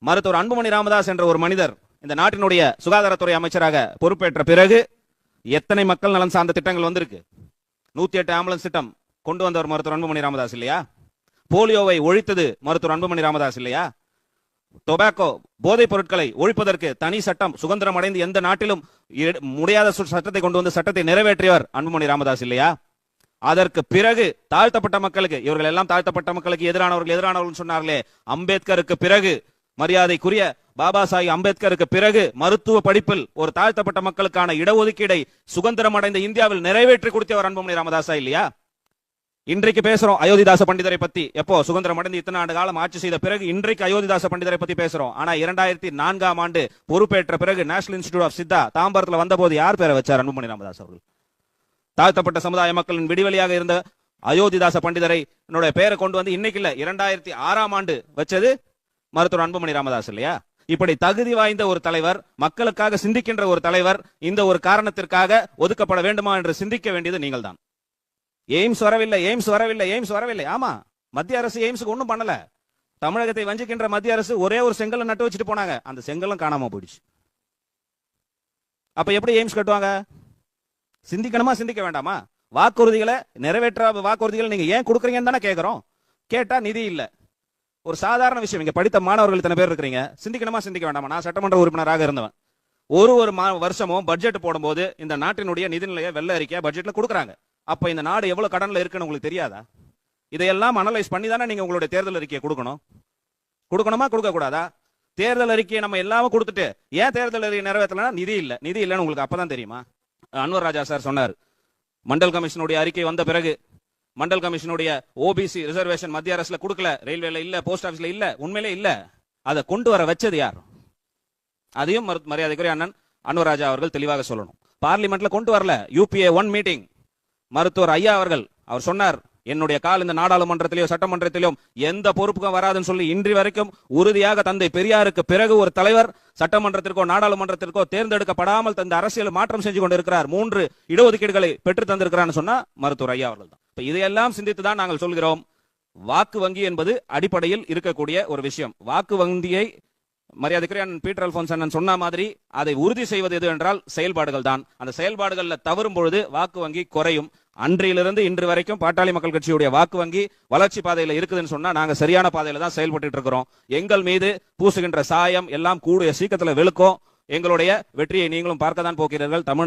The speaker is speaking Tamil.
மருத்துவர் அன்புமணி ராமதாஸ் என்ற ஒரு மனிதர் இந்த நாட்டினுடைய சுகாதாரத்துறை அமைச்சராக பொறுப்பேற்ற பிறகு எத்தனை மக்கள் நலன் சார்ந்த திட்டங்கள் வந்திருக்கு. 108 ஆம்புலன்ஸ் திட்டம் கொண்டு வந்தவர் மருத்துவர் அன்புமணி ராமதாஸ் இல்லையா? போலியோவை ஒழித்தது மருத்துவர் அன்புமணி ராமதாஸ் இல்லையா? டொபாக்கோ போதைப் பொருட்களை ஒழிப்பதற்கு தனி சட்டம் சுதந்திரம் அடைந்து எந்த நாட்டிலும் முடியாத சட்டத்தை கொண்டு வந்து சட்டத்தை நிறைவேற்றியவர் அன்புமணி ராமதாஸ் இல்லையா? அதற்கு பிறகு தாழ்த்தப்பட்ட மக்களுக்கு, இவர்கள் எல்லாம் தாழ்த்தப்பட்ட மக்களுக்கு எதிரானவர்கள் சொன்னார்களே, அம்பேத்கருக்கு பிறகு, மரியாதைக்குரிய பாபா சாஹிப் அம்பேத்கருக்கு பிறகு மருத்துவ படிப்பில் ஒரு தாழ்த்தப்பட்ட மக்களுக்கான இடஒதுக்கீடை சுதந்திரம் அடைந்த இந்தியாவில் நிறைவேற்றி கொடுத்தவர் அன்புமணி ராமதாஸா இல்லையா? இன்றைக்கு பேசுறோம் அயோத்திதாச பண்டிதரை பத்தி. எப்போ சுதந்திரம் அடைந்து இத்தனை ஆண்டு காலம் ஆட்சி செய்த பிறகு இன்றைக்கு அயோத்திதாச பண்டிதரை பத்தி பேசுறோம். ஆனா 2004ஆம் ஆண்டு பொறுப்பேற்ற பிறகு நேஷனல் இன்ஸ்டிடியூட் ஆஃப் சித்தா தாம்பரத்தில் வந்த போது யார் பேரை வச்சார்? அன்புமணி ராமதாஸ் அவர்கள். தாழ்த்தப்பட்ட சமுதாய மக்களின் விடிவெளியாக இருந்த அயோத்திதாச பண்டிதரை பெயரை கொண்டு வந்து இன்னைக்கு இல்ல 2006ஆம் ஆண்டு வச்சது மருத்துவர் அன்புமணி ராமதாஸ் இல்லையா? இப்படி தகுதி வாய்ந்த ஒரு தலைவர், மக்களுக்காக சிந்திக்கின்ற ஒரு தலைவர் இந்த ஒரு காரணத்திற்காக ஒதுக்கப்பட வேண்டுமா என்று சிந்திக்க வேண்டியது நீங்கள் தான். எய்ம்ஸ் வரவில்லை, எய்ம்ஸ் வரவில்லை, எய்ம்ஸ் வரவில்லை. ஆமா, மத்திய அரசு எய்ம்ஸுக்கு ஒன்றும் பண்ணல. தமிழகத்தை வஞ்சிக்கின்ற மத்திய அரசு ஒரே ஒரு செங்கலை நட்டு வச்சுட்டு போனாங்க, அந்த செங்கலும் காணாம போயிடுச்சு. அப்ப எப்படி எய்ம்ஸ் கட்டுவாங்க? சிந்திக்கணுமா சிந்திக்க வேண்டாமா? வாக்குறுதிகளை நிறைவேற்ற வாக்குறுதிகளை நீங்க ஏன் கொடுக்குறீங்கன்னு தானே கேட்கிறோம். கேட்டா நிதி இல்ல. ஒரு சாதாரண விஷயம், இங்க படித்த மாணவர்கள் இத்தனை பேர் இருக்கிறீங்க, சிந்திக்கணுமா சிந்திக்க வேண்டாமா? நான் சட்டமன்ற உறுப்பினராக இருந்தவன். ஒரு வருஷமும் பட்ஜெட் போடும்போது இந்த நாட்டினுடைய நிதிநிலையை வெள்ள அறிக்கையா பட்ஜெட்ல கொடுக்குறாங்க. அப்ப இந்த நாடு எவ்வளவு கடன்ல இருக்குன்னு உங்களுக்கு தெரியாதா? இதையெல்லாம் அனலைஸ் பண்ணி தானே நீங்க உங்களுடைய தேர்தல் அறிக்கையை கொடுக்கணும். கொடுக்கணுமா கொடுக்க கூடாதா? தேர்தல் அறிக்கையை நம்ம எல்லாமே கொடுத்துட்டு ஏன் தேர்தல் அறிக்கை நிறைவேற்றலன்னா நிதி இல்லைன்னு உங்களுக்கு அப்பதான் தெரியுமா? அன்வர் ராஜா சார் சொன்னார், மண்டல் கமிஷனுடைய அறிக்கை வந்த பிறகு மண்டல் கமிஷனுடைய ஓபிசி ரிசர்வேஷன் மத்திய அரசுல கொடுக்கல, ரயில்வேல இல்ல, போஸ்ட் ஆபீஸ்ல இல்ல, உண்மையிலே இல்ல. அதை கொண்டு வர வச்சது யார்? அதையும் மரியாதைக்குரிய அண்ணன் அன்வர் ராஜா அவர்கள் தெளிவாக சொல்லணும். பார்லிமெண்ட்ல கொண்டு வரல. யூபிஏ 1 மீட்டிங் மருத்துவர் ஐயா அவர் சொன்னார், என்னுடைய கால் இந்த நாடாளுமன்றத்திலேயோ சட்டமன்றத்திலும் எந்த பொறுப்புக்கும் வராதுன்னு சொல்லி இன்று வரைக்கும் உறுதியாக தந்தை பெரியாருக்கு பிறகு ஒரு தலைவர் சட்டமன்றத்திற்கோ நாடாளுமன்றத்திற்கோ தேர்ந்தெடுக்கப்படாமல் தந்த அரசியல் மாற்றம் செஞ்சு கொண்டு இருக்கிறார். 3 இடஒதுக்கீடுகளை பெற்று தந்திருக்கிறார் சொன்னா மருத்துவர் ஐயா அவர்கள் தான். இதையெல்லாம் சிந்தித்துதான் நாங்கள் சொல்கிறோம், வாக்கு வங்கி என்பது அடிப்படையில் இருக்கக்கூடிய ஒரு விஷயம். வாக்கு வங்கியை மரியாதைக்குரிய பீட்டர் அல்போன்ஸ் அண்ணன் சொன்ன மாதிரி அதை உறுதி செய்வது எது என்றால் செயல்பாடுகள் தான். அந்த செயல்பாடுகள்ல தவறும் பொழுது வாக்கு வங்கி குறையும். அன்றிலிருந்து இன்று வரைக்கும் பாட்டாளி மக்கள் கட்சியுடைய வாக்கு வங்கி வளர்ச்சி பாதையில இருக்குதுன்னு சொன்னா நாங்க சரியான பாதையில தான் செயல்பட்டு இருக்கிறோம். எங்கள் மீது பூசுகின்ற சாயம் எல்லாம் கூடிய சீக்கிரத்துல வெளுக்கும். எங்களுடைய வெற்றியை நீங்களும் பார்க்க தான் போகிறீர்கள். தமிழ்நாடு